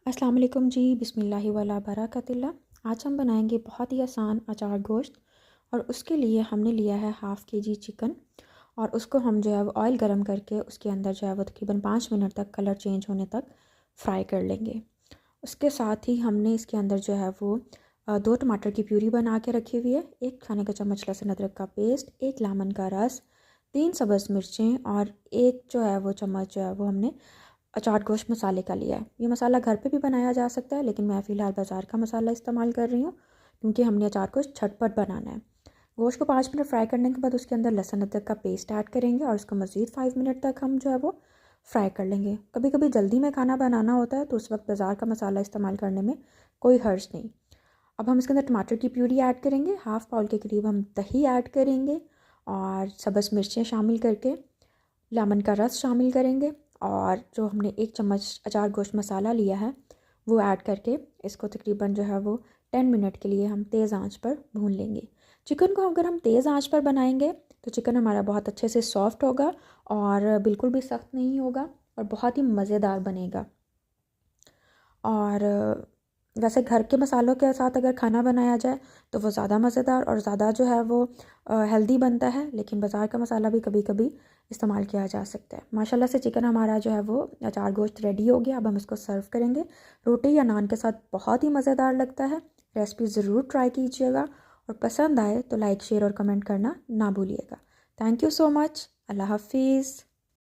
अस्सलाम वालेकुम जी, बिस्मिल्लाहि वला बरकतिल्लाह। आज हम बनाएंगे बहुत ही आसान अचार गोश्त। और उसके लिए हमने लिया है हाफ़ केजी चिकन। और उसको हम जो है वो ऑयल गरम करके उसके अंदर जो है वो तकरीबन 5 मिनट तक कलर चेंज होने तक फ्राई कर लेंगे। उसके साथ ही हमने इसके अंदर जो है वो 2 टमाटर की प्यूरी बना के रखी हुई है, 1 खाने का चम्मच लहसुन अदरक का पेस्ट, 1 लेमन का रस, 3 सब्ज़ मिर्चें और 1 चम्मच जो है वो हमने अचार गोश्त मसाले का लिया है। ये मसाला घर पे भी बनाया जा सकता है, लेकिन मैं फ़िलहाल बाज़ार का मसाला इस्तेमाल कर रही हूँ क्योंकि हमने अचार गोश्त झटपट बनाना है। गोश्त को 5 मिनट फ्राई करने के बाद उसके अंदर लहसुन अदरक का पेस्ट ऐड करेंगे और उसको मज़ीद 5 मिनट तक हम जो है वो फ्राई कर लेंगे। कभी कभी जल्दी में खाना बनाना होता है तो उस वक्त बाज़ार का मसाला इस्तेमाल करने में कोई हर्ज नहीं। अब हम इसके अंदर टमाटर की प्यूरी ऐड करेंगे, हाफ़ पाउल के करीब हम दही ऐड करेंगे और सब्ज़ मिर्चें शामिल करके लेमन का रस शामिल करेंगे और जो हमने 1 चम्मच अचार गोश्त मसाला लिया है वो ऐड करके इसको तकरीबन जो है वो 10 मिनट के लिए हम तेज़ आंच पर भून लेंगे। चिकन को अगर हम तेज़ आंच पर बनाएंगे तो चिकन हमारा बहुत अच्छे से सॉफ्ट होगा और बिल्कुल भी सख्त नहीं होगा और बहुत ही मज़ेदार बनेगा। और वैसे घर के मसालों के साथ अगर खाना बनाया जाए तो वो ज़्यादा मज़ेदार और ज़्यादा जो है वो हेल्दी बनता है, लेकिन बाज़ार का मसाला भी कभी कभी इस्तेमाल किया जा सकता है। माशाल्लाह से चिकन हमारा जो है वो अचार गोश्त रेडी हो गया। अब हम इसको सर्व करेंगे रोटी या नान के साथ, बहुत ही मज़ेदार लगता है। रेसिपी ज़रूर ट्राई कीजिएगा और पसंद आए तो लाइक शेयर और कमेंट करना ना भूलिएगा। Thank you so much. अल्लाह हाफिज़।